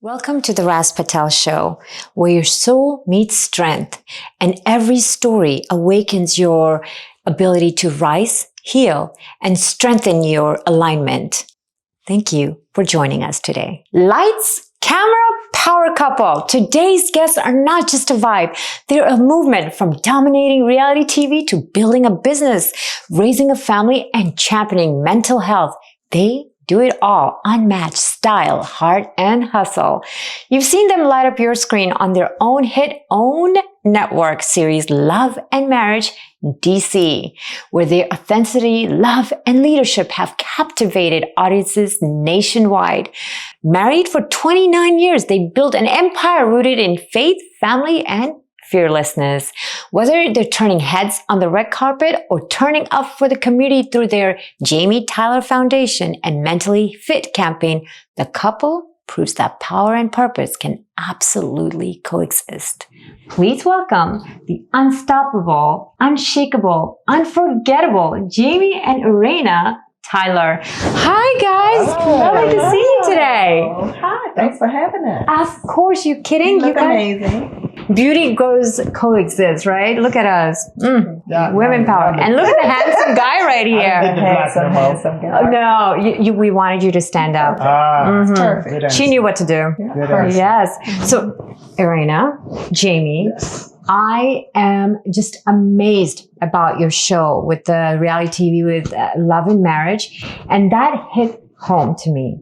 Welcome to the Ras Patel Show, where your soul meets strength and every story awakens your ability to rise, heal, and strengthen your alignment. Thank you for joining us today. Lights, camera, power couple. Today's guests are not just a vibe. They're a movement from dominating reality TV to building a business, raising a family, and championing mental health. They do it all. Unmatched style, heart, and hustle. You've seen them light up your screen on their own hit, own network series, Love and Marriage DC, where their authenticity, love, and leadership have captivated audiences nationwide. Married for 29 years, they built an empire rooted in faith, family, and fearlessness. Whether they're turning heads on the red carpet or turning up for the community through their Jamie Tyler Foundation and Mentally Fit campaign, the couple proves that power and purpose can absolutely coexist. Please welcome the unstoppable, unshakable, unforgettable Jamie and Erana Tyler. Hi guys, lovely to see you today. Hi, thanks for having us. Of course, you kidding? You look amazing. Beauty goes coexist, right? Look at us, women power, and look at the handsome guy right here. Handsome guy. No, we wanted you to stand up. Perfect. She knew what to do. Yes. So, Erana, Jamie. Yes. I am just amazed about your show with the reality TV with Love and Marriage. And that hit home to me.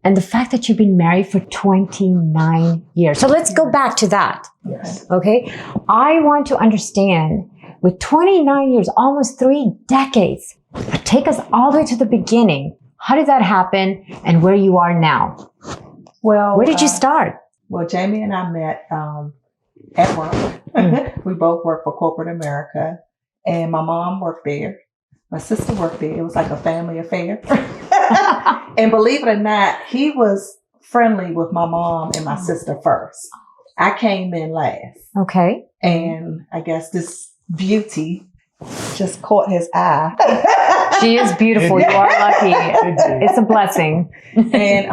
And the fact that you've been married for 29 years. So let's go back to that. Yes. Okay. I want to understand with 29 years, almost 3 decades, take us all the way to the beginning. How did that happen and where you are now? Well, Where did you start? Well, Jamie and I met at work. We both worked for corporate America, and my mom worked there. My sister worked there. It was like a family affair. And believe it or not, he was friendly with my mom and my sister first. I came in last. Okay. And I guess this beauty just caught his eye. She is beautiful. You are lucky. It's a blessing. And,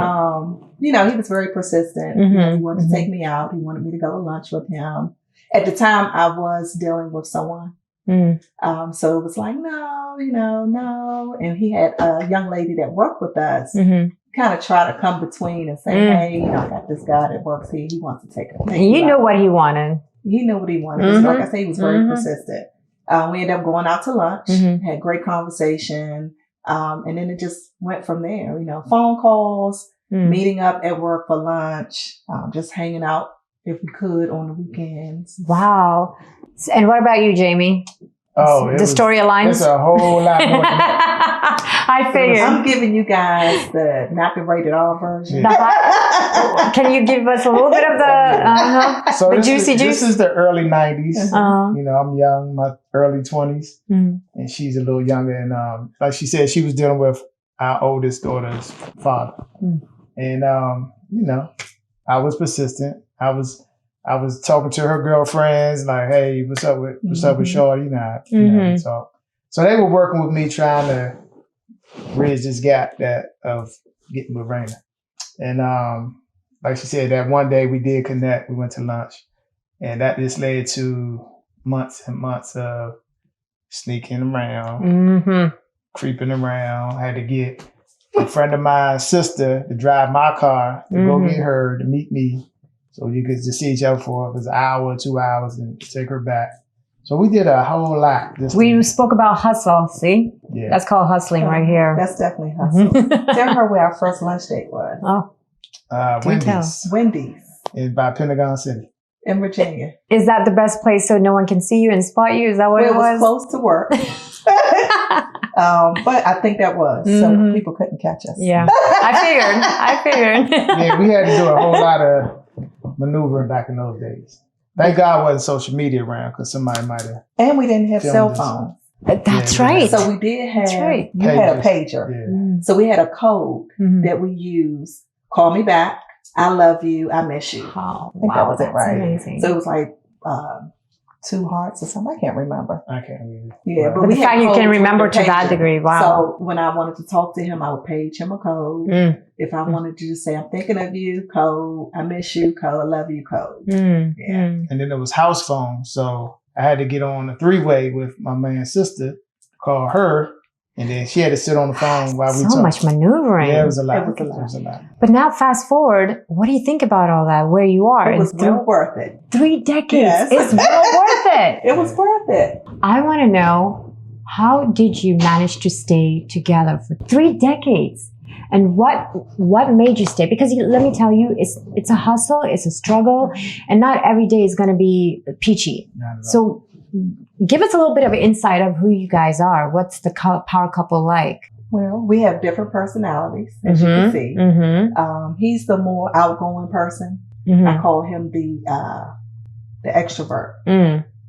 he was very persistent. He wanted to take me out. He wanted me to go to lunch with him. At the time, I was dealing with someone. So it was like, no. And he had a young lady that worked with us kind of try to come between and say, hey, I got this guy that works here. He wants to take it. You know what he wanted. He knew what he wanted. Like I said, he was very persistent. We ended up going out to lunch, had great conversation. And then it just went from there, phone calls, meeting up at work for lunch, just hanging out if we could on the weekends. Wow. And what about you, Jamie? Oh, the story aligns? It's a whole lot more. I figured. I'm giving you guys the not the rated R version. Can you give us a little bit of the juicy juice? This is the early 90s. I'm young, my early 20s. And she's a little younger. And like she said, she was dealing with our oldest daughter's father. And, I was persistent. I was talking to her girlfriends, like, hey, what's up with Shorty? So they were working with me trying to bridge this gap of getting with Raina. And like she said, that one day we did connect. We went to lunch, and that just led to months and months of sneaking around, creeping around. I had to get a friend of mine's sister to drive my car to go get her to meet me. So you could just see each other for an hour, 2 hours, and take her back. So we did a whole lot. We spoke about hustle, see? Yeah. That's called hustling right here. That's definitely hustle. Tell her where our first lunch date was. Wendy's. By Pentagon City. In Virginia. Is that the best place so no one can see you and spot you? Is that what it was? It was close to work. But I think that was. So people couldn't catch us. Yeah. I figured. Yeah, we had to do a whole lot of maneuvering back in those days. Thank God wasn't social media around because somebody might have. And we didn't have cell phones. That's right. So we did have, you Pagers. had a pager. Yeah. So we had a code that we used. Call me back. I love you. I miss you. Oh, I think that was it, right? Amazing. So it was like 2 hearts or something. I can't remember. I can't remember. Yeah, Right. but But we the had fact you codes can on remember the to that pager. degree, wow. So when I wanted to talk to him, I would page him a code. If I wanted to just say, I'm thinking of you, code. I miss you, code. I love you, code. Yeah. And then there was house phone. So I had to get on a 3-way with my man's sister, call her, and then she had to sit on the phone while we talked. So much maneuvering. Yeah, it was a lot. It was a lot. But now fast forward, what do you think about all that, where you are? It was well worth it. 3 decades. Yes. It's well worth it. It was worth it. I want to know, how did you manage to stay together for 3 decades? And what made you stay? Because let me tell you, it's a hustle, it's a struggle, and not every day is going to be peachy. So give us a little bit of an insight of who you guys are. What's the power couple like? Well, we have different personalities, as you can see. He's the more outgoing person. I call him the extrovert.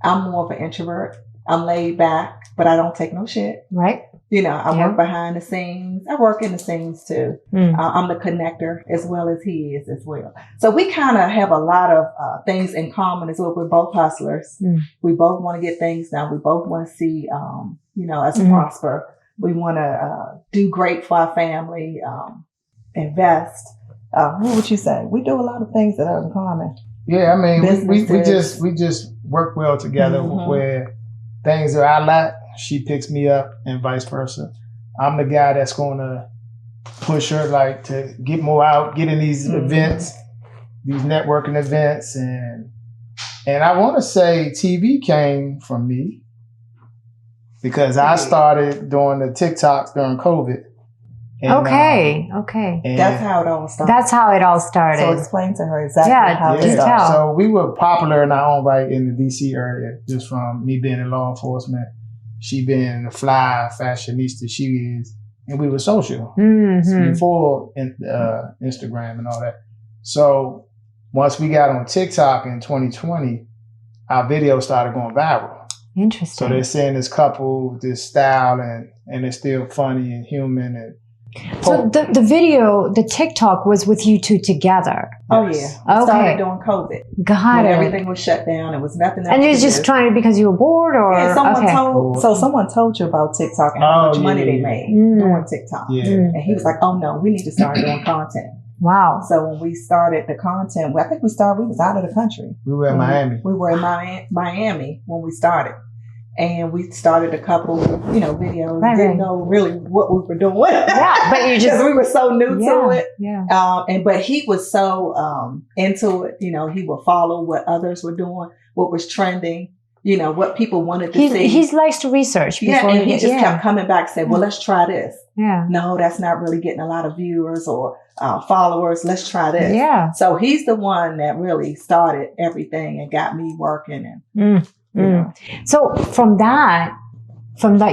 I'm more of an introvert. I'm laid back, but I don't take no shit. Right. You know, I work behind the scenes. I work in the scenes too. I'm the connector as well as he is as well. So we kind of have a lot of things in common as well. We're both hustlers. We both want to get things done. We both want to see, us prosper. We want to do great for our family, invest. What would you say? We do a lot of things that are in common. Yeah, I mean, we just work well together where things are I lack, she picks me up, and vice versa. I'm the guy that's going to push her like to get more out, get in these events, these networking events, and I want to say TV came from me because I started doing the TikToks during COVID. And, Okay. And that's how it all started. That's how it all started. So explain to her exactly how it tell. started. So we were popular in our own right in the DC area, just from me being in law enforcement, she being the fly fashionista she is, and we were social before Instagram and all that. So once we got on TikTok in 2020, our videos started going viral. Interesting. So they're seeing this couple, this style, and it's still funny and human and. So the video, the TikTok was with you two together. Oh yeah. We started during COVID. Got it. Everything was shut down. It was nothing else. And you're just trying it because you were bored, or someone told you about TikTok and how much money they made doing TikTok. Yeah. And he was like, "Oh no, we need to start doing content." Wow. So when we started the content, I think we was out of the country. We were in Miami. We were in Miami when we started. And we started a couple, videos. Didn't know really what we were doing. Yeah, but you just we were so new to it. Yeah. But he was so into it. He would follow what others were doing, what was trending. What people wanted to see. He likes to research. And he just kept coming back, and said, "Well, let's try this." Yeah. No, that's not really getting a lot of viewers or followers. Let's try this. Yeah. So he's the one that really started everything and got me working and. So from that,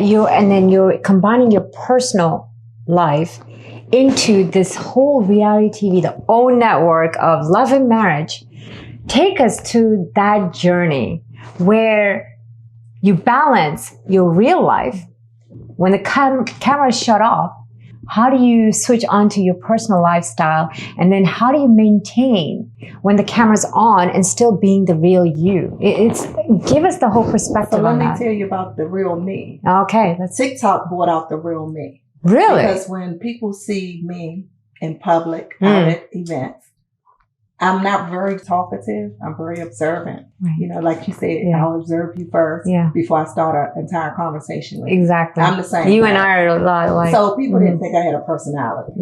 you're combining your personal life into this whole reality TV, the own network of love and marriage. Take us to that journey where you balance your real life when the camera is shut off. How do you switch onto your personal lifestyle? And then how do you maintain when the camera's on and still being the real you? Give us the whole perspective on that. Let me tell you about the real me. Okay. TikTok brought out the real me. Really? Because when people see me in public, out at events, I'm not very talkative. I'm very observant. Right. Like you said, I'll observe you first before I start an entire conversation with you. Exactly. I'm the same. You and I are a lot like. So people didn't think I had a personality.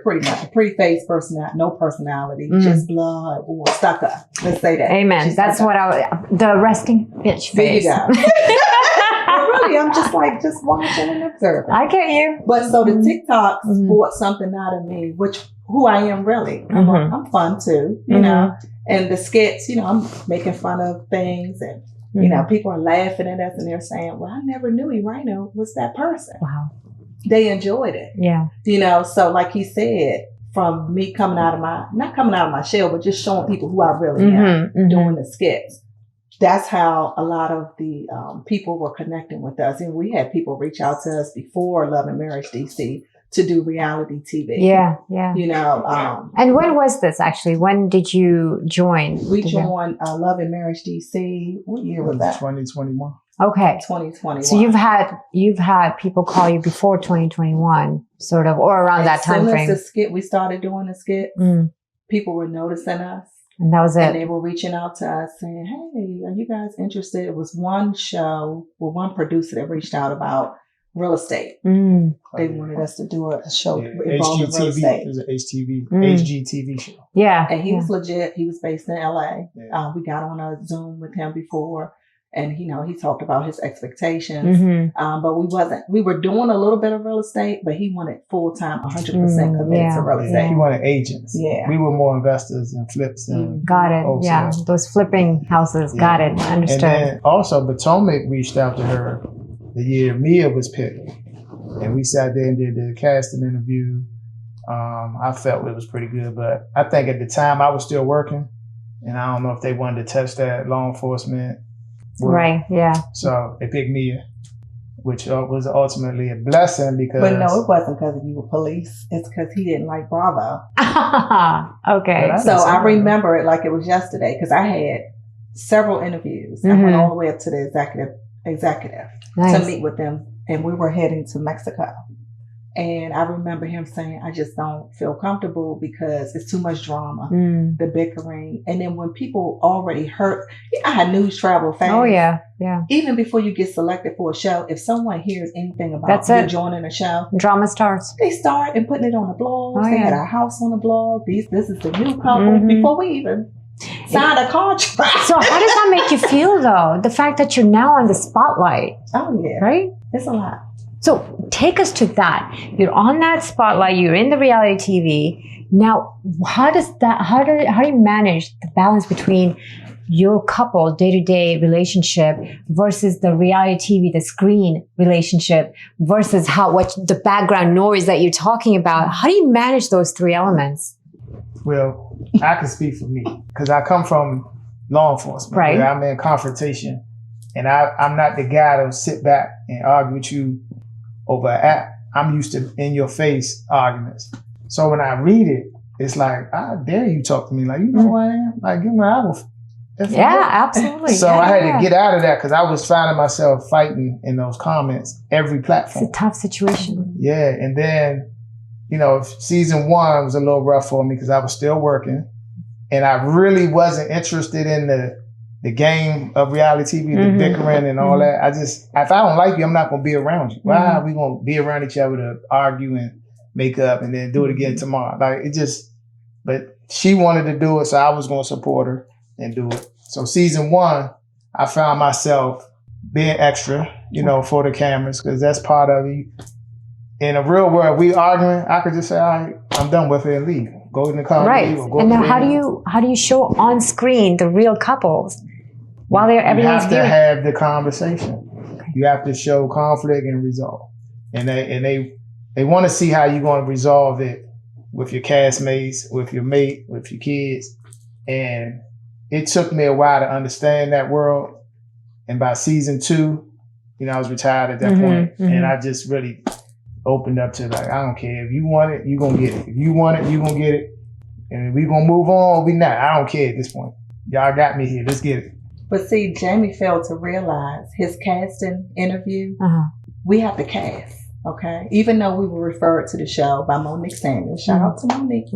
Pretty much a pretty face personality, no personality, just blood or stuck up. Let's say that. Amen. That's what the resting bitch face. There you go. Really, I'm just watching and observing. I get you. But so the TikToks brought something out of me, who I am really. I'm fun too, and the skits, I'm making fun of things and, people are laughing at us and they're saying, well, I never knew Erana was that person. Wow. They enjoyed it. Yeah. So like he said, from me not coming out of my shell, but just showing people who I really am doing the skits. That's how a lot of the people were connecting with us. And we had people reach out to us before Love and Marriage DC to do reality TV. Yeah, yeah. You know. And when was this actually? When did you join? We joined Love and Marriage DC. What year was that? 2021. Okay. 2021. So you've had people call you before 2021, sort of, or around that time frame. As the skit, we started doing the skit. People were noticing us. And that was it. And they were reaching out to us saying, hey, are you guys interested? It was one show, one producer that reached out about real estate. They wanted us to do a show involving real estate. It was an HGTV show. Yeah. And he was legit. He was based in LA. Yeah. We got on a Zoom with him before. And, you know, he talked about his expectations. But we were doing a little bit of real estate, but he wanted full-time, 100% committed to real estate. He wanted agents. Yeah. We were more investors and flips. And got it. wholesale. Yeah. Those flipping houses. Yeah. Got it. Understood. And then also Potomac reached out to her the year Mia was picked. And we sat there and did the casting interview. I felt it was pretty good, but I think at the time I was still working, and I don't know if they wanted to touch that law enforcement. Right, yeah. So they picked Mia, which was ultimately a blessing because... But no, it wasn't because you were police. It's because he didn't like Bravo. Okay. So I remember it like it was yesterday because I had several interviews. I went all the way up to the executive to meet with them, and we were heading to Mexico. And I remember him saying, I just don't feel comfortable because it's too much drama, the bickering. And then when people already hurt, I had news travel fast. Oh, yeah, yeah. Even before you get selected for a show, if someone hears anything about you joining a show, drama starts. They start and putting it on the blogs. They had our house on the blog. This is the new couple before we even signed a contract. So how does that make you feel, though? The fact that you're now on the spotlight. Oh, yeah. Right? It's a lot. So take us to that. You're on that spotlight. You're in the reality TV. Now, how do you manage the balance between your couple day-to-day relationship versus the reality TV, the screen relationship versus what the background noise that you're talking about? How do you manage those three elements? Well, I can speak for me because I come from law enforcement. Right. I'm in confrontation, and I'm not the guy to sit back and argue with you over an app. I'm used to in-your-face arguments. So when I read it, it's like, I dare you talk to me like, you know who I am? Like, give me an apple. Yeah, absolutely. So I had to get out of that because I was finding myself fighting in those comments every platform. It's a tough situation. Yeah, and then, you know, season 1 was a little rough for me because I was still working, and I really wasn't interested in the game of reality TV, the bickering and all that. If I don't like you, I'm not going to be around you. Why are we going to be around each other to argue and make up and then do it again tomorrow? But she wanted to do it, so I was going to support her and do it. So season 1, I found myself being extra, you know, for the cameras, because that's part of it. In a real world, we arguing, I could just say, all right, I'm done with it and leave. Go in the car and leave. And then how do you show on screen the real couples while everyone's You have to have the conversation. Okay. You have to show conflict and resolve. And they want to see how you're going to resolve it with your castmates, with your mate, with your kids. And it took me a while to understand that world. And by season 2, you know, I was retired at that point, and I just really opened up to like, I don't care. If you want it, you're going to get it. If you want it, you're going to get it. And if we're going to move on, we not. I don't care at this point. Y'all got me here. Let's get it. But see, Jamie failed to realize his casting interview, we have to cast, okay? Even though we were referred to the show by Monique Samuel. Shout out to Monique.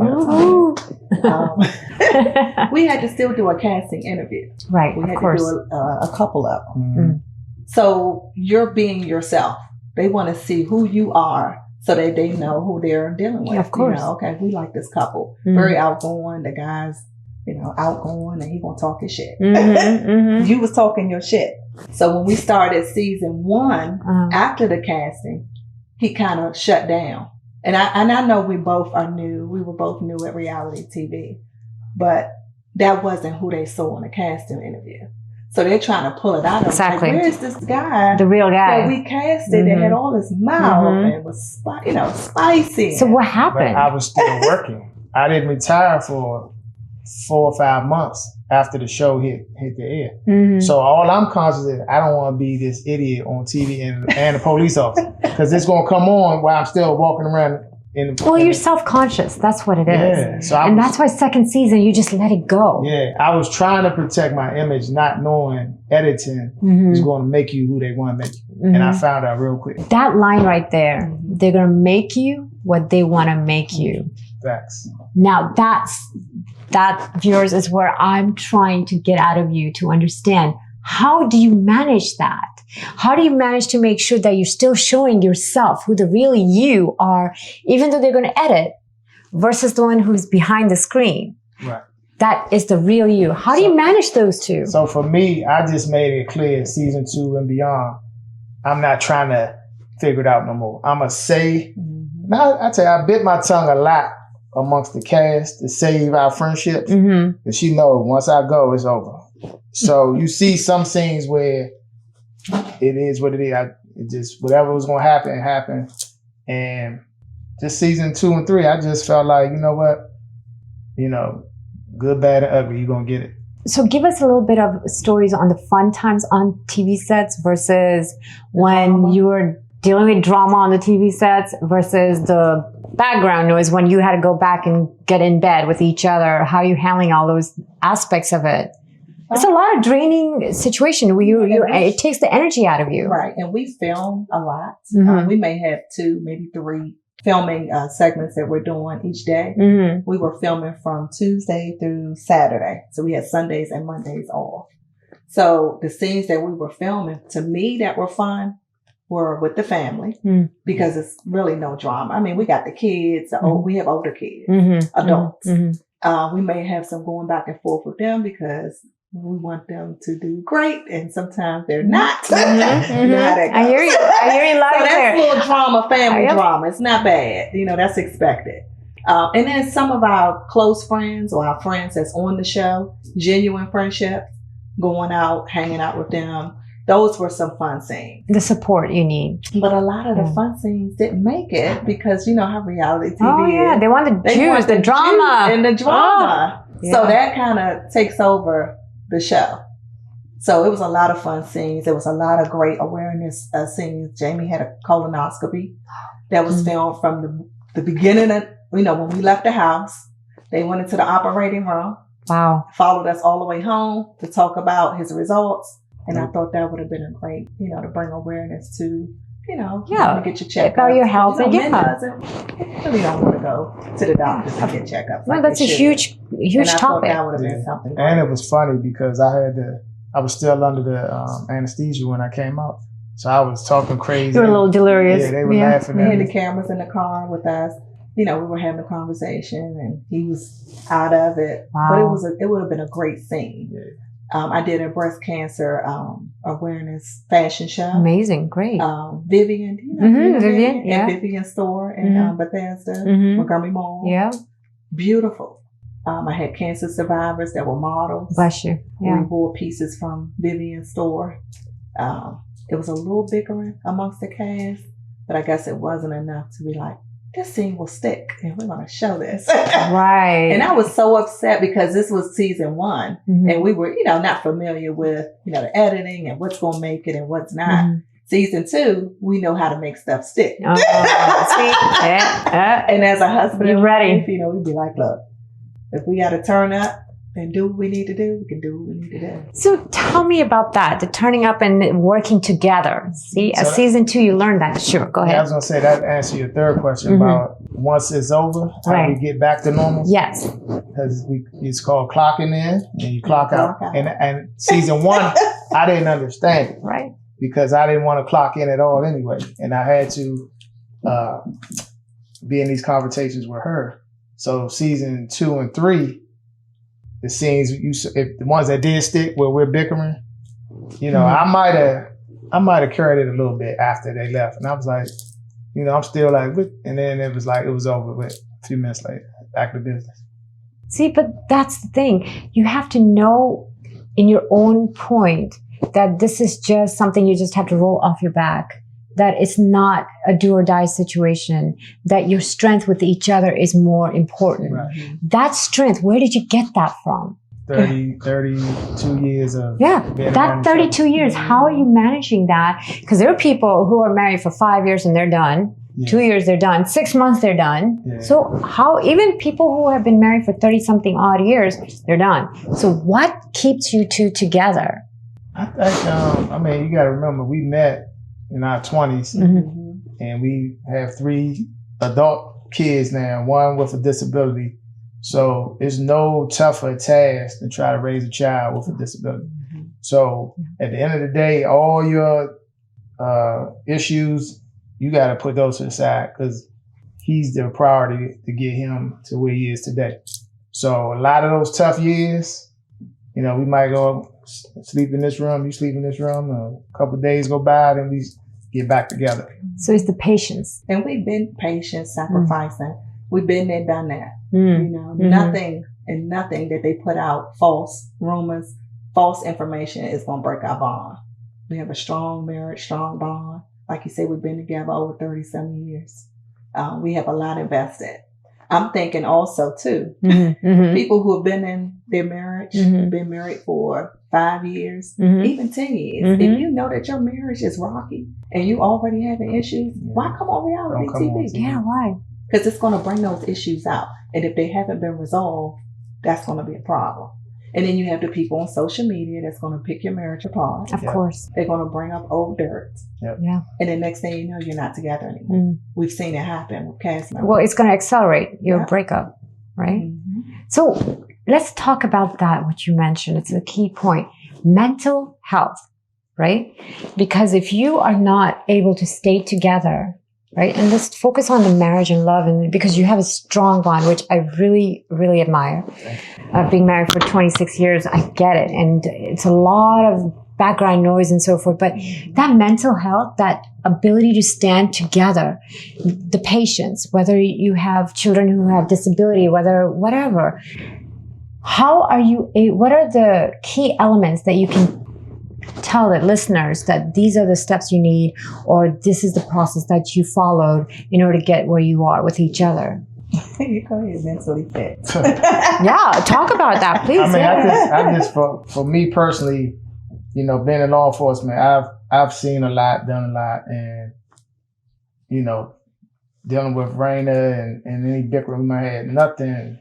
We had to still do a casting interview. Right, we had of course. to do a couple of them. So you're being yourself. They want to see who you are so that they know who they're dealing with. Of course. You know, okay, we like this couple. Very outgoing. The guy's, you know, outgoing, and he gonna talk his shit. You was talking your shit. So when we started season 1, after the casting, he kind of shut down. And I know we both are new. We were both new at reality TV, but that wasn't who they saw in the casting interview. So they're trying to pull it out of him. Like, where is this guy? The real guy. That we casted that had all his mouth and was, spicy. So what happened? But I was still working. I didn't retire for 4 or 5 months after the show hit the air. So all I'm conscious is I don't want to be this idiot on TV and a police officer, because it's going to come on while I'm still walking around you're self-conscious. That's what it is. Yeah. So that's why second season, you just let it go. Yeah. I was trying to protect my image, not knowing editing is going to make you who they want to make you. And I found out real quick. That line right there, they're going to make you what they want to make you. Facts. Now that, viewers, is where I'm trying to get out of you to understand. How do you manage that? How do you manage to make sure that you're still showing yourself who the real you are, even though they're going to edit, versus the one who's behind the screen? Right. That is the real you. How do you manage those two? So for me, I just made it clear season 2 and beyond, I'm not trying to figure it out no more. I'm going to say, I tell you, I bit my tongue a lot amongst the cast to save our friendships. Because she knows once I go, it's over. So you see some scenes where it is what it is. It just, whatever was going to happen, happened. And just season 2 and 3, I just felt like, you know what? Good, bad, and ugly, you're going to get it. So give us a little bit of stories on the fun times on TV sets versus when you were dealing with drama on the TV sets versus the background noise when you had to go back and get in bed with each other. How are you handling all those aspects of it? It's a lot of draining situation where it takes the energy out of you. Right. And we film a lot. We may have 2, maybe 3 filming segments that we're doing each day. We were filming from Tuesday through Saturday. So we had Sundays and Mondays off. So the scenes that we were filming, to me, that were fun were with the family because it's really no drama. I mean, we got the kids. We have older kids, adults. We may have some going back and forth with them because we want them to do great, and sometimes they're not. I hear you. I hear you loud and clear. That's a little drama, family drama. It's not bad. That's expected. And then some of our close friends or our friends that's on the show, genuine friendships, going out, hanging out with them. Those were some fun scenes. The support you need. But a lot of the fun scenes didn't make it because you know how reality TV is. They want the juice, the drama. And the drama. So that kind of takes over the show. So it was a lot of fun scenes. There was a lot of great awareness scenes. Jamie had a colonoscopy that was filmed from the beginning of, when we left the house. They went into the operating room. Wow. Followed us all the way home to talk about his results. And I thought that would have been a great, to bring awareness to, to get your checkup. About your health and men really don't want to go to the doctors and get checkups. Well, that's a huge topic. That would have been something great. And it was funny because I was still under the anesthesia when I came out. So I was talking crazy. You were a little delirious. Yeah, they were laughing We at had me. the cameras in the car with us. We were having a conversation and he was out of it. Wow. But it would have been a great scene. Yeah. I did a breast cancer awareness fashion show. Amazing, great. Vivian, Vivian, yeah. At Vivian store in Bethesda, Montgomery Mall. Yeah. Beautiful. I had cancer survivors that were models. Bless you. Yeah. We wore pieces from Vivian store. It was a little bickering amongst the cast, but I guess it wasn't enough to be like, this scene will stick and we're going to show this. Right. And I was so upset because this was season 1 and we were, not familiar with, the editing and what's going to make it and what's not. Season 2, we know how to make stuff stick. And as a husband and ready. wife, we'd be like, look, if we got to turn up and do what we need to do, we can do what we need to do. So tell me about that, the turning up and working together. See, as season 2, you learned that. Sure, go ahead. I was going to say, that answer your third question about once it's over, how do we get back to normal? Yes. Because it's called clocking in and you clock out. And season 1, I didn't understand it. Right. Because I didn't want to clock in at all anyway. And I had to be in these conversations with her. So season 2 and 3, the scenes if the ones that did stick where we're bickering, I might have carried it a little bit after they left, and I was like, I'm still like, and then it was like it was over with a few minutes later, back to business. See, but that's the thing. You have to know in your own point that this is just something you just have to roll off your back. That it's not a do or die situation, that your strength with each other is more important. Right. That strength, where did you get that from? 32 years of... Yeah, that 32 years, how are you managing that? Because there are people who are married for 5 years and they're done. 2 years, they're done. 6 months, they're done. Yeah. So how, even people who have been married for 30 something odd years, they're done. So what keeps you two together? I think, you got to remember, we met in our 20s and we have 3 adult kids now, 1 with a disability. So it's no tougher task than try to raise a child with a disability. So at the end of the day, all your issues, you got to put those to the side because he's the priority to get him to where he is today. So a lot of those tough years, we might go sleep in this room, you sleep in this room, a couple of days go by, then we get back together. So it's the patience. And we've been patient, sacrificing. We've been there, done that. Nothing that they put out, false rumors, false information is going to break our bond. We have a strong marriage, strong bond. Like you said, we've been together over 37 years. We have a lot invested. I'm thinking also too, people who have been in their marriage, been married for 5 years, even 10 years. If you know that your marriage is rocky and you already having issues, why come on reality TV? Yeah, why? Because it's going to bring those issues out. And if they haven't been resolved, that's going to be a problem. And then you have the people on social media that's going to pick your marriage apart. Of course. They're going to bring up old dirt. Yeah. And the next thing you know, you're not together anymore. We've seen it happen with cast members. Well, it's going to accelerate your breakup, right? So let's talk about that, what you mentioned. It's a key point. Mental health, right? Because if you are not able to stay together, right? And let's focus on the marriage and love, and because you have a strong bond, which I really, really admire. Being married for 26 years, I get it. And it's a lot of background noise and so forth. But that mental health, that ability to stand together, the patience, whether you have children who have disability, whatever, what are the key elements that you can tell the listeners that these are the steps you need, or this is the process that you followed in order to get where you are with each other? You call it mentally fit. Yeah, talk about that, please. I just for me personally, being in law enforcement, I've seen a lot, done a lot, and dealing with Raina and any bickering we might have, nothing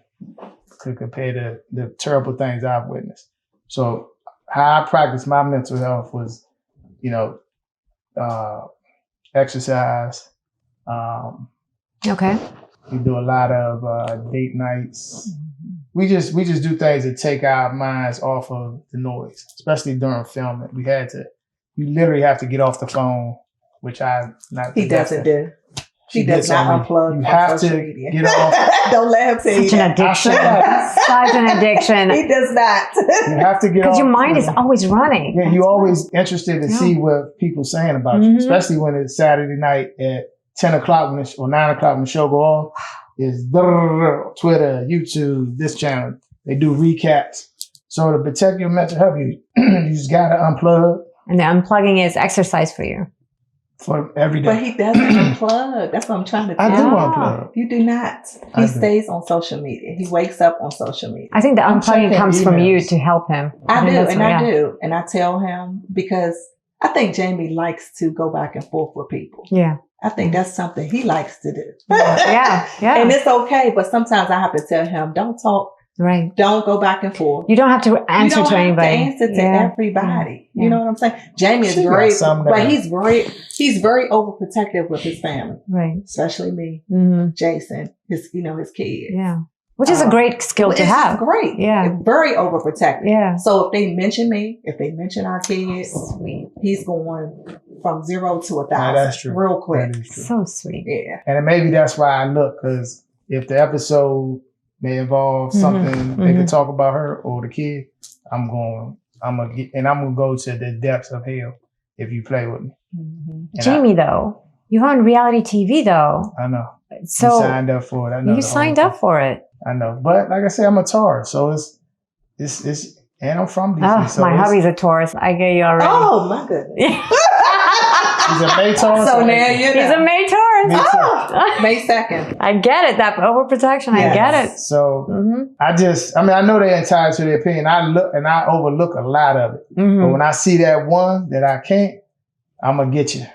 could compare to the terrible things I've witnessed. So how I practiced my mental health was, exercise. Okay. We do a lot of date nights. We just do things to take our minds off of the noise, especially during filming. You literally have to get off the phone, which he doesn't do. He does not unplug. You have to media. get off. Don't let him tell you. Such an addiction. Such an addiction. He does not. You have to get off. Because your mind is always running. Yeah, you're always interested to see what people saying about you, especially when it's Saturday night at 10 o'clock or 9 o'clock when the show go off. Is Twitter, YouTube, this channel. They do recaps. So to protect your mental health, you just got to unplug. And the unplugging is exercise for you. For every day. But he doesn't unplug. That's what I'm trying to tell you. I do unplug. You do not. He stays on social media. He wakes up on social media. I think the unplugging comes from you to help him. I do. And I tell him because I think Jamie likes to go back and forth with people. Yeah. I think that's something he likes to do. Yeah. And it's okay, but sometimes I have to tell him, don't talk. Right. Don't go back and forth. You don't have to answer to anybody. You don't have to answer to everybody. Yeah. You know what I'm saying? Jamie is very, but he's very overprotective with his family. Right. Especially me, Jason, his kids. Yeah. Which is a great skill to have. Great. Yeah. Very overprotective. Yeah. So if they mention me, if they mention our kids, sweet. He's going from 0 to 1,000. Yeah, that's true. Real quick. That is true. So sweet. Yeah. And maybe that's why I look, because if the episode may involve something they could talk about her or the kid, I'm gonna go to the depths of hell if you play with me. Jamie, though, you're on reality TV, though. I know. So you signed up for it. I know. You signed up for it. I know, but like I said, I'm a Taurus, so it's and I'm from DC. So my hubby's a Taurus. I get you already. Oh my goodness. He's a May Taurus. So now you know. He's a May Taurus. May 2nd. I get it. That overprotection. Yes. I get it. So I know they're entitled to their opinion. I overlook a lot of it. But when I see that one that I can't, I'm gonna get you.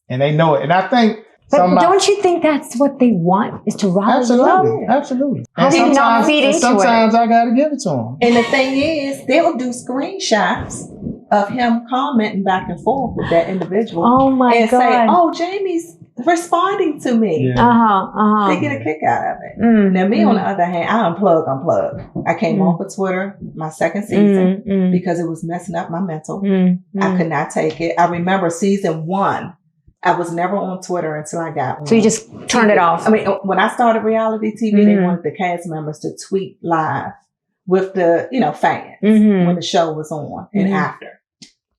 And they know it. And I think But don't you think that's what they want, is to rile you up? Absolutely. How do you not feed into it? Sometimes I got to give it to them. And the thing is, they'll do screenshots of him commenting back and forth with that individual. Oh my and God. say, oh, Jamie's responding to me. Yeah. They get a kick out of it. Now, me, on the other hand, I unplug. I came off of Twitter my second season because it was messing up my mental. I could not take it. I remember season 1. I was never on Twitter until I got on. So you just turned it off? I mean, when I started reality TV, they wanted the cast members to tweet live with the, fans when the show was on and after.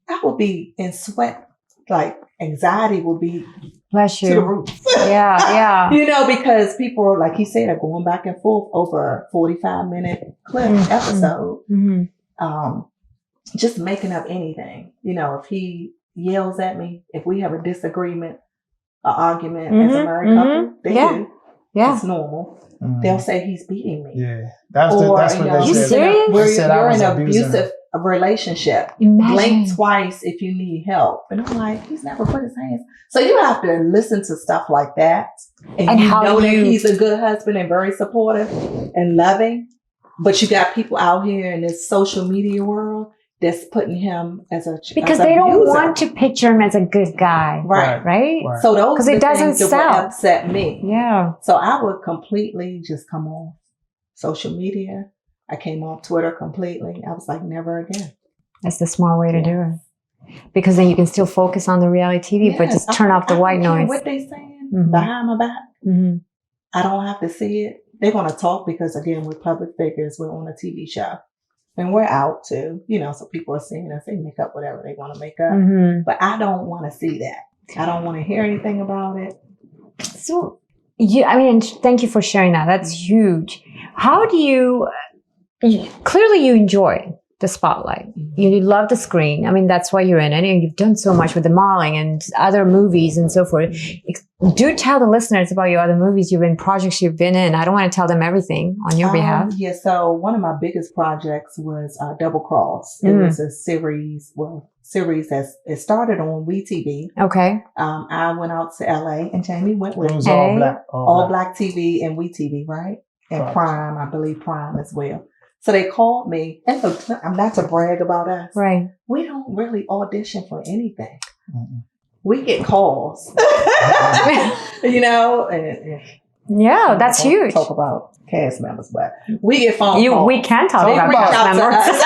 I would be in sweat, like anxiety would be Bless you. to the roof. Yeah. Because people are, like he said, are going back and forth over a 45-minute clip episode. Just making up anything. If he yells at me, if we have a disagreement, an argument as a married couple, they do. Yeah. It's normal. They'll say he's beating me. Yeah. That's what they you said. Serious? You're in an abusive relationship. Imagine. Blink twice if you need help. And I'm like, he's never put his hands. So you have to listen to stuff like that. And you know that he's a good husband and very supportive and loving. But you got people out here in this social media world that's putting him as a because they don't want to picture him as a good guy, right? So those it doesn't things that would upset me. Yeah. So I would completely just come off social media. I came off Twitter completely. I was like, never again. That's the smart way to do it, because then you can still focus on the reality TV, but just turn off the white noise. What they saying behind my back, I don't have to see it. They're going to talk because, again, we're public figures. We're on a TV show. And we're out too, so people are seeing us. They make up whatever they want to make up. But I don't want to see that. I don't want to hear anything about it. So, thank you for sharing that. That's huge. How do you clearly you enjoy the spotlight. You love the screen. I mean, that's why you're in it. And you've done so much with the modeling and other movies and so forth. Do tell the listeners about your other movies you've been, projects you've been in. I don't want to tell them everything on your behalf. Yeah. So one of my biggest projects was Double Cross. It was a series as it started on WeTV. Okay. I went out to LA and Jamie went with me. It was all black TV and WeTV, right? And Prime, I believe Prime as well. So they called me, and look, I'm not to brag about us. Right. We don't really audition for anything. Mm-hmm. We get calls, Yeah, that's huge. Talk about cast members, but we get phone calls. We can talk about cast members.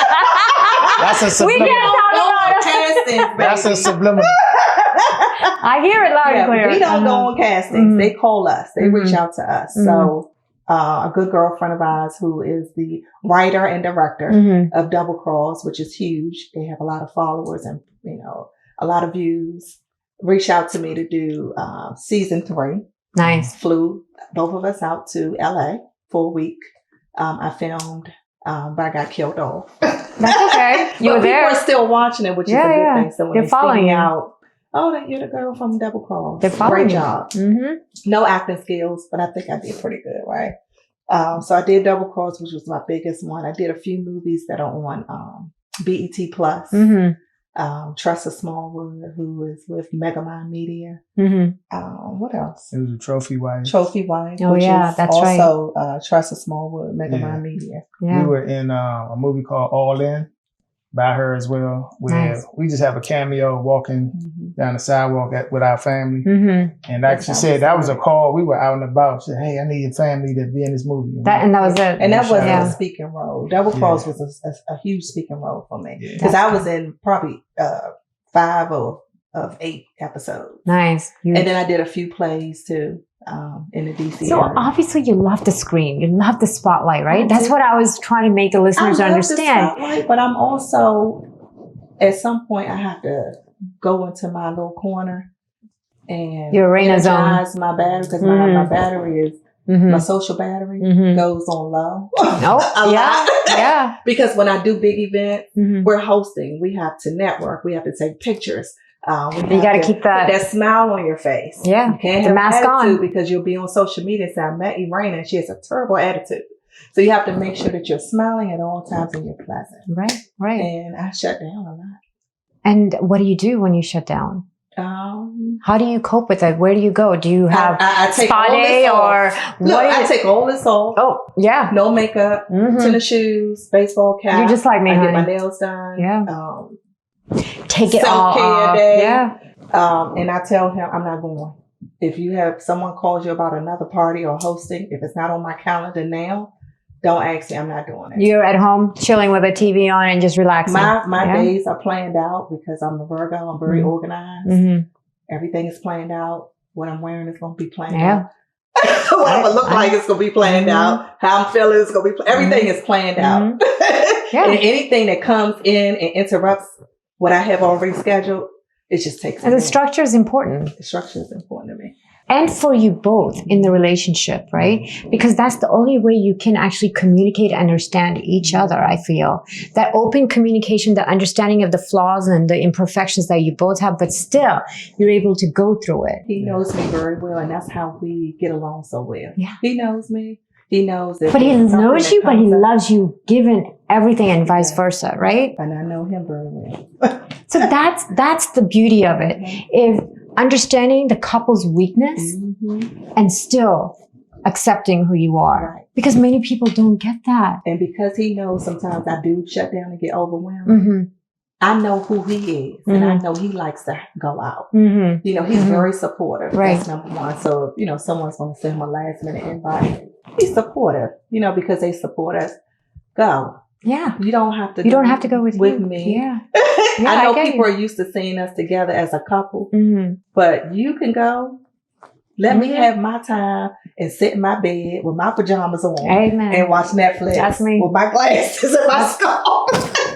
That's a subliminal. We can't talk about castings. That's a subliminal. I hear it loud and clear. We don't go on castings. They call us. They reach out to us. So a good girlfriend of ours who is the writer and director of Double Cross, which is huge. They have a lot of followers and, a lot of views. Reached out to me to do season 3. Nice. Flew both of us out to LA for a week. I filmed, but I got killed off. That's okay. You were there. People are still watching it, which is a good thing. So when they're following you out, you're the girl from Double Cross. They're following Great job. No acting skills, but I think I did pretty good, right? So I did Double Cross, which was my biggest one. I did a few movies that are on BET Plus. Tressa Smallwood, who is with Megamind Media. What else? It was a Trophy Wife. Trophy Wife. Oh, which yeah, is that's also, Tressa Smallwood, Megamind Media. Yeah. We were in a movie called All In by her as well, where we just have a cameo walking down the sidewalk with our family. And like she said, that was a call. We were out and about. She said, hey, I need your family to be in this movie. And that was it. And that wasn't a speaking role. Double Cross was a huge speaking role for me. Because I was in probably 5 of 8 episodes. Nice. And then I did a few plays too. In the DC So area. obviously you love the screen. You love the spotlight, right? That's what I was trying to make the listeners understand. The spotlight, but I'm also, at some point, I have to go into my little corner and energize my battery, because my battery is, my social battery goes on low. Yeah. Because when I do big events, we're hosting. We have to network. We have to take pictures. You got to keep that smile on your face. Yeah. You can't the have mask attitude on because you'll be on social media and say, I met Erana and she has a terrible attitude. So you have to make sure that you're smiling at all times and you're pleasant. Right. And I shut down a lot. And what do you do when you shut down? How do you cope with it? Where do you go? Do you have I take spa day or look? I take all this off. Oh, yeah. No makeup, tennis shoes, baseball cap. You're just like me, I honey. get my nails done. Yeah. Take it all self-care off. day. Yeah. And I tell him I'm not going. If you have someone calls you about another party or hosting, if it's not on my calendar now, don't ask me. I'm not doing it. You're at home chilling with a TV on and just relaxing. My days are planned out because I'm a Virgo. I'm very organized. Everything is planned out. What I'm wearing is going to be planned out. What I'm going to look like is going to be planned out. How I'm feeling is going to be everything is planned out. And anything that comes in and interrupts what I have already scheduled, it just takes. And the structure is important. The structure is important to me. And for you both in the relationship, right? Because that's the only way you can actually communicate and understand each other, I feel. That open communication, the understanding of the flaws and the imperfections that you both have, but still, you're able to go through it. He knows me very well, and that's how we get along so well. Yeah. He knows me. He knows that. But he knows you, but he loves you given everything and vice versa, right? And I know him very well. So that's the beauty of it. If understanding the couple's weakness and still accepting who you are. Right. Because many people don't get that. And because he knows sometimes I do shut down and get overwhelmed, I know who he is. And I know he likes to go out. You know, he's very supportive. Right. That's number one. So, you know, someone's going to send him a last minute invite. He's supportive, you know, because they support us. Go. Yeah. You don't have to. You don't have to go with me. Yeah. I know people are used to seeing us together as a couple, but you can go. Let me have my time and sit in my bed with my pajamas on and watch Netflix. That's me. With my glasses and my scarf.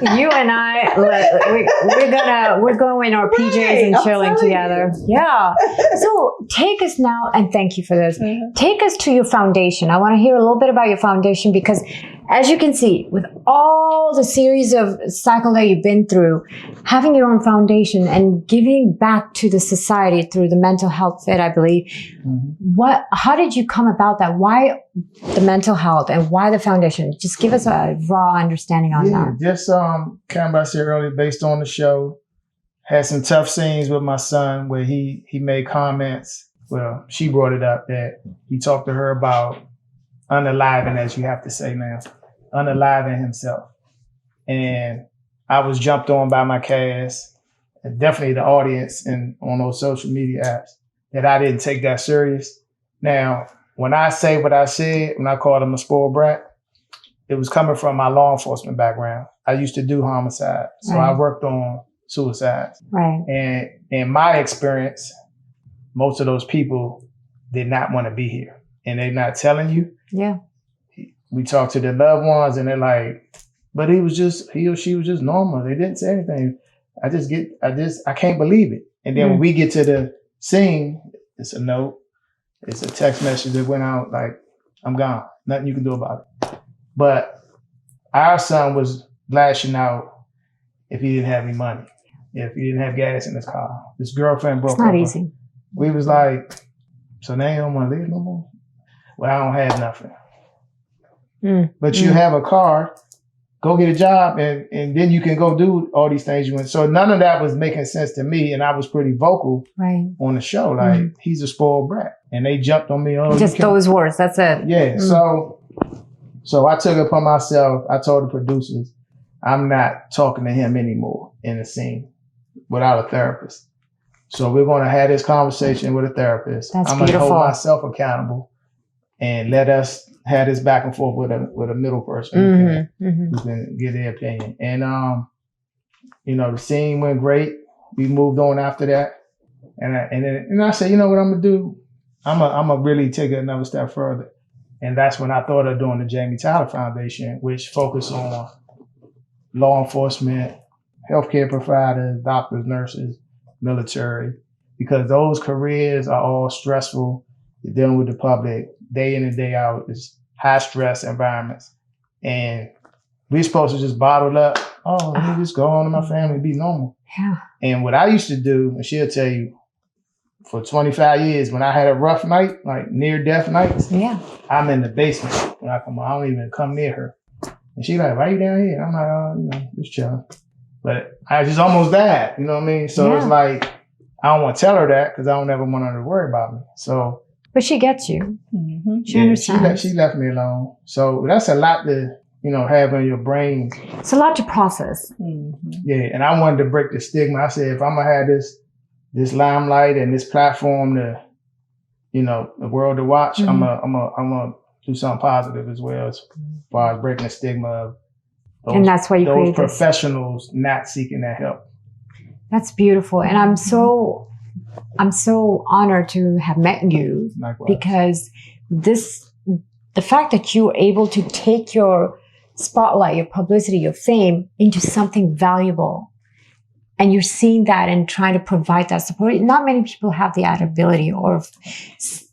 You and I, we're going in our PJs and chilling together. Yeah. So take us now, and thank you for this. Take us to your foundation. I want to hear a little bit about your foundation because, as you can see, with all the series of cycle that you've been through, having your own foundation and giving back to the society through the mental health fit, I believe. How did you come about that? Why the mental health and why the foundation? Just give us a raw understanding on that. Just kind of I said earlier, based on the show, had some tough scenes with my son where he made comments. Well, she brought it up that he talked to her about unaliving, as you have to say now, unaliving himself. And I was jumped on by my cast, and definitely the audience and on those social media apps, that I didn't take that serious. Now, when I say what I said, when I called him a spoiled brat, it was coming from my law enforcement background. I used to do homicide, so I worked on suicides. Right. And in my experience, most of those people did not want to be here. And they're not telling you. Yeah. We talk to their loved ones and they're like, but he or she was just normal. They didn't say anything. I can't believe it. And then when we get to the scene, it's a note. It's a text message that went out like, I'm gone. Nothing you can do about it. But our son was lashing out if he didn't have any money, if he didn't have gas in his car. His girlfriend broke up. It's not easy. We was like, so now you don't want to live no more? Well, I don't have nothing. But you have a car, go get a job, and then you can go do all these things you want. So none of that was making sense to me, and I was pretty vocal on the show. Like, he's a spoiled brat. And they jumped on me. Oh, just those words, that's it. Yeah, so I took it upon myself. I told the producers, I'm not talking to him anymore in the scene without a therapist. So we're going to have this conversation with a therapist. That's I'm going to beautiful. hold myself accountable and let us have this back and forth with a middle person who can get their opinion. And, the scene went great. We moved on after that. And I said, you know what I'm going to do? I'm going to really take it another step further. And that's when I thought of doing the Jamie Tyler Foundation, which focused on law enforcement, healthcare providers, doctors, nurses, military, because those careers are all stressful. You're dealing with the public day in and day out. It's high stress environments. And we're supposed to just bottle up. Oh, let me just go on to my family and be normal. Yeah. And what I used to do, and she'll tell you, for 25 years, when I had a rough night, like near death nights, I'm in the basement when I come on. I don't even come near her. And she's like, why you down here? I'm like, just chilling. But I just almost died, you know what I mean? So it's like, I don't want to tell her that because I don't ever want her to worry about me. So, but she gets you. She yeah, understands. she left me alone. So that's a lot to, have in your brain. It's a lot to process. Yeah, and I wanted to break the stigma. I said, if I'm gonna have this limelight and this platform to, the world to watch, I'm gonna do something positive as well as far as breaking the stigma of those, and that's why you those create professionals not seeking that help. That's beautiful, and I'm so honored to have met you. Likewise. Because the fact that you were able to take your spotlight, your publicity, your fame into something valuable, and you're seeing that and trying to provide that support. Not many people have the ability, or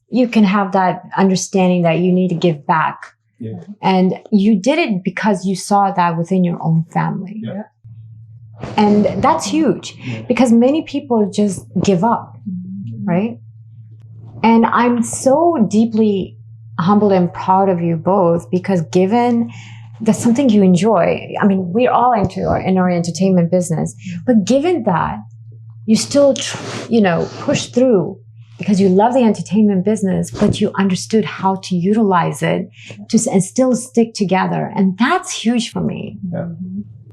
you can have that understanding that you need to give back. Yeah. And you did it because you saw that within your own family. Yeah. And that's huge because many people just give up, right? And I'm so deeply humbled and proud of you both because given that's something you enjoy. I mean, we're all in our entertainment business, but given that you still, push through because you love the entertainment business, but you understood how to utilize it and still stick together. And that's huge for me. Yeah.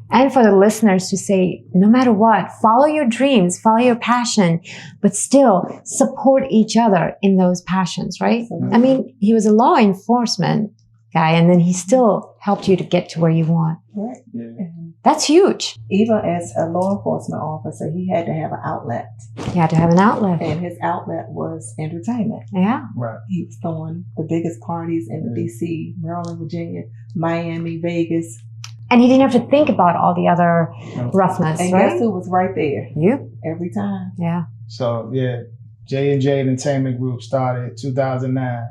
And for the listeners to say, no matter what, follow your dreams, follow your passion, but still support each other in those passions, right? Absolutely. I mean, he was a law enforcement guy, and then he still helped you to get to where you want. Right. Yeah. That's huge. Even as a law enforcement officer, he had to have an outlet. You had to have an outlet. And his outlet was entertainment. Yeah. Right. He was throwing the biggest parties in the DC, Maryland, Virginia, Miami, Vegas. And he didn't have to think about all the other roughness, and right? guess who was right there? You. Every time. Yeah. So, yeah, J&J Entertainment Group started 2009.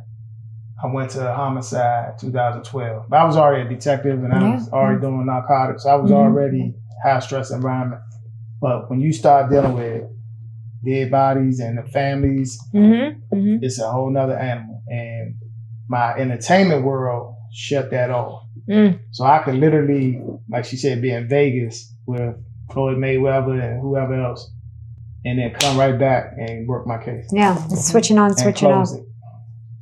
I went to homicide 2012. But I was already a detective and I was already doing narcotics. I was already high stress environment. But when you start dealing with dead bodies and the families, it's a whole nother animal. And my entertainment world shut that off. So I could literally, like she said, be in Vegas with Floyd Mayweather and whoever else, and then come right back and work my case. Yeah, it's switching on, switching off.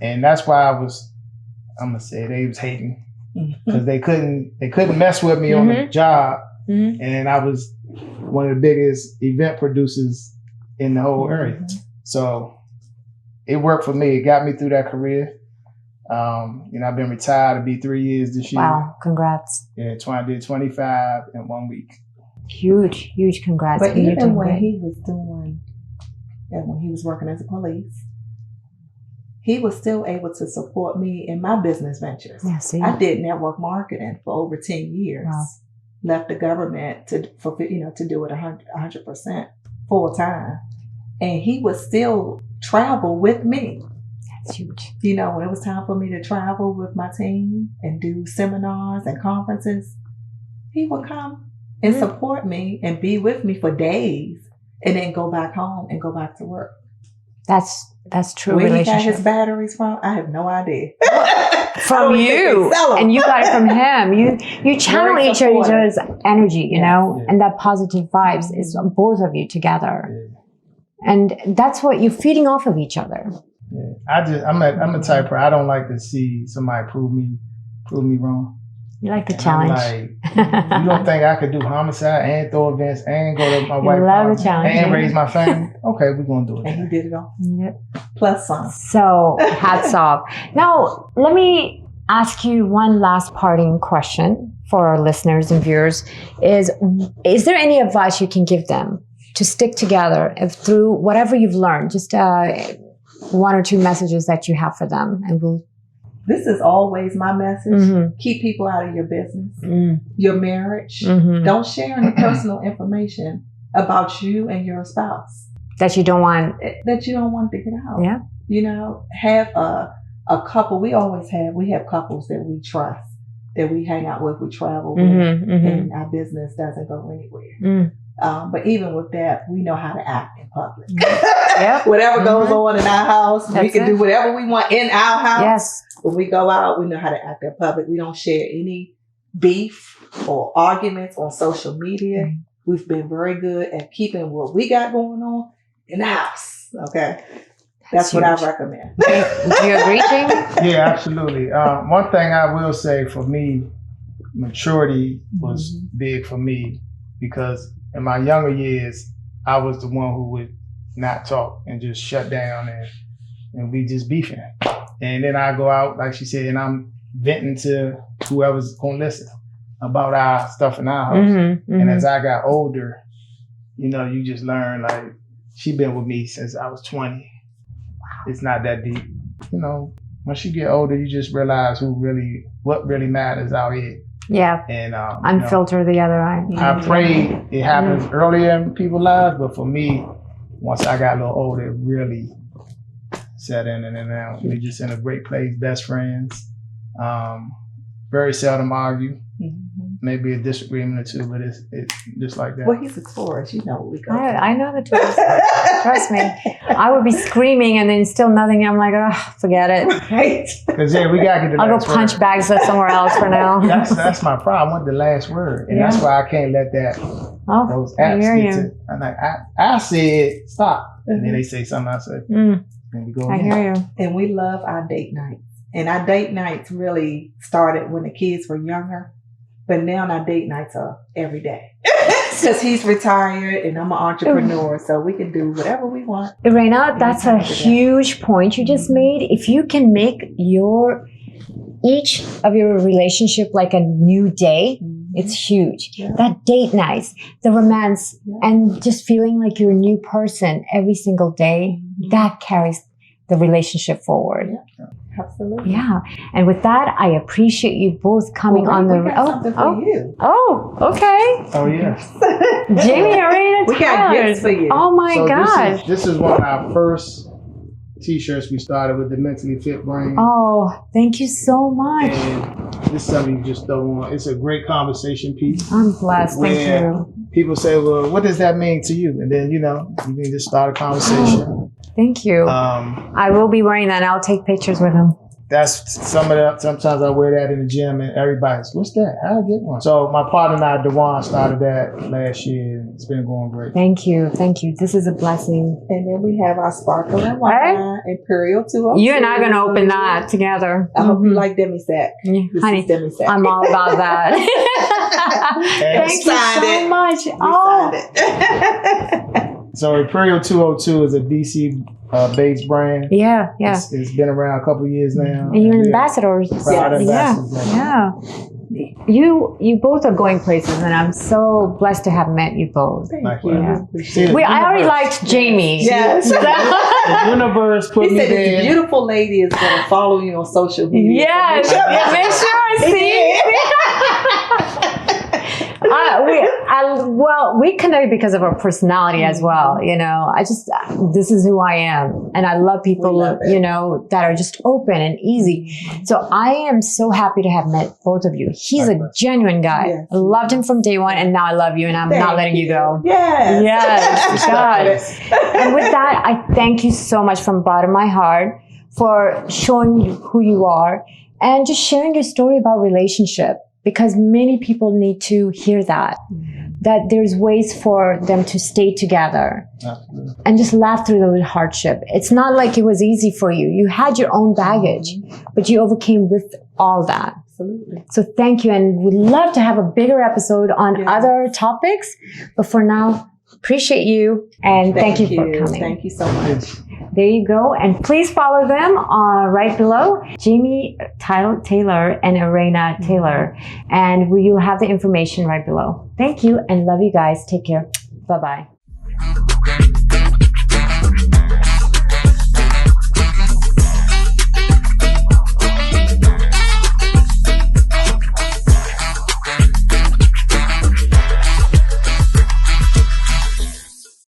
And that's why I'm gonna say they was hating because they couldn't mess with me on the job, and I was one of the biggest event producers in the whole area. So it worked for me. It got me through that career. I've been retired. It'll be 3 years this year. Wow, congrats. Yeah, I did 25 in 1 week. Huge congrats. But even when he was when he was working as a police, he was still able to support me in my business ventures. Yeah, see? I did network marketing for over 10 years. Wow. Left the government to do it 100% full time. And he would still travel with me. That's huge. When it was time for me to travel with my team and do seminars and conferences, he would come and support me and be with me for days and then go back home and go back to work. That's true. Where relationship. he got his batteries from, I have no idea. From you, and you got it from him. You channel each other's energy, and that positive vibes is both of you together, and that's what you're feeding off of each other. Yeah. I'm a type where I don't like to see somebody prove me wrong. You like the challenge. You don't think I could do homicide and throw events and go to my wife love the challenge and raise my family? Okay, we're gonna do it. And he did it all. Yep. Plus some. So hats off. Now let me ask you one last parting question for our listeners and viewers: Is there any advice you can give them to stick together through whatever you've learned? Just one or two messages that you have for them, and This is always my message. Keep people out of your business, your marriage. Don't share any personal information about you and your spouse that you don't want to get out. Yeah. Have a couple. We have couples that we trust, that we hang out with, we travel with, and our business doesn't go anywhere. But even with that, we know how to act in public. Whatever goes on in our house, we can do whatever we want in our house. Yes. When we go out, we know how to act in public. We don't share any beef or arguments on social media. We've been very good at keeping what we got going on in the house. Okay. That's what I recommend. Do you agree, Jamie? Yeah, absolutely. One thing I will say for me, maturity was big for me because in my younger years, I was the one who would not talk and just shut down and we just beefing. And then I go out, like she said, and I'm venting to whoever's going to listen about our stuff in our house. And as I got older, you know, you just learn, like, she been with me since I was 20. It's not that deep. You know, once you get older, you just realize what really matters out here. Yeah. And unfilter the other eye. I pray it happens earlier in people's lives, but for me, once I got a little older, it really set in, and then now we're just in a great place, best friends. Very seldom argue. Maybe a disagreement or two, but it's just like that. Well, he's a Taurus, you know what we go. I know the Taurus. Trust me. I would be screaming and then still nothing. I'm like, oh, forget it. Right. Because yeah, we gotta get the I'll go last punch word. bags somewhere else for now. That's my problem. I want the last word, and that's why I can't let those I apps hear get you. to. I'm like, I said stop, and then they say something. I say, and we go. I hear you. And we love our date nights. And our date nights really started when the kids were younger. But now our date nights are every day. Because he's retired and I'm an entrepreneur. So we can do whatever we want. Erana, that's a huge point you just made. If you can make each of your relationship like a new day, it's huge. Yeah. That date nights, the romance, and just feeling like you're a new person every single day, that carries the relationship forward. Yeah. Absolutely. Yeah. And with that, I appreciate you both coming on the... something for you. Oh, okay. Oh, yes. Jamie and Erana Tyler. We got gifts for you. Oh, my gosh. This is one of our first T-shirts we started with, the Mentally Fit Brain. Oh, thank you so much. And this is something you just throw on. It's a great conversation piece. I'm blessed. Thank you. People say, well, what does that mean to you? And then, you can just start a conversation. Thank you. I will be wearing that and I'll take pictures with him. That's sometimes I wear that in the gym and everybody's, what's that? How do I get one? So my partner and I, Dewan, started that last year and it's been going great. Thank you. Thank you. This is a blessing. And then we have our sparkling wine, Imperial 202. You and I are going to open that together. I hope you like demi-sec. Honey, is demi-sec. I'm all about that. Thank you so much. So Imperial 202 is a DC based brand. Yeah. It's been around a couple of years now. And you're ambassadors. Yeah. You both are going places, and I'm so blessed to have met you both. Thank you. Yeah. I already liked Jamie. Yes. The universe put me there. This beautiful lady is going to follow you on social media. Yes. Make sure I see. We connect because of our personality as well. This is who I am. And I love people, that are just open and easy. So I am so happy to have met both of you. He's a genuine guy. Yes. I loved him from day one, and now I love you, and I'm not letting you go. Yes. God. And with that, I thank you so much from the bottom of my heart for showing who you are and just sharing your story about relationship. Because many people need to hear that there's ways for them to stay together. Absolutely. And just laugh through the hardship. It's not like it was easy for you. You had your own baggage, but you overcame with all that. Absolutely. So thank you. And we'd love to have a bigger episode on other topics. But for now, appreciate you. And thank you for coming. Thank you so much. There you go. And please follow them right below, Jamie Taylor and Erana Tyler. And you'll have the information right below. Thank you and love you guys. Take care. Bye-bye.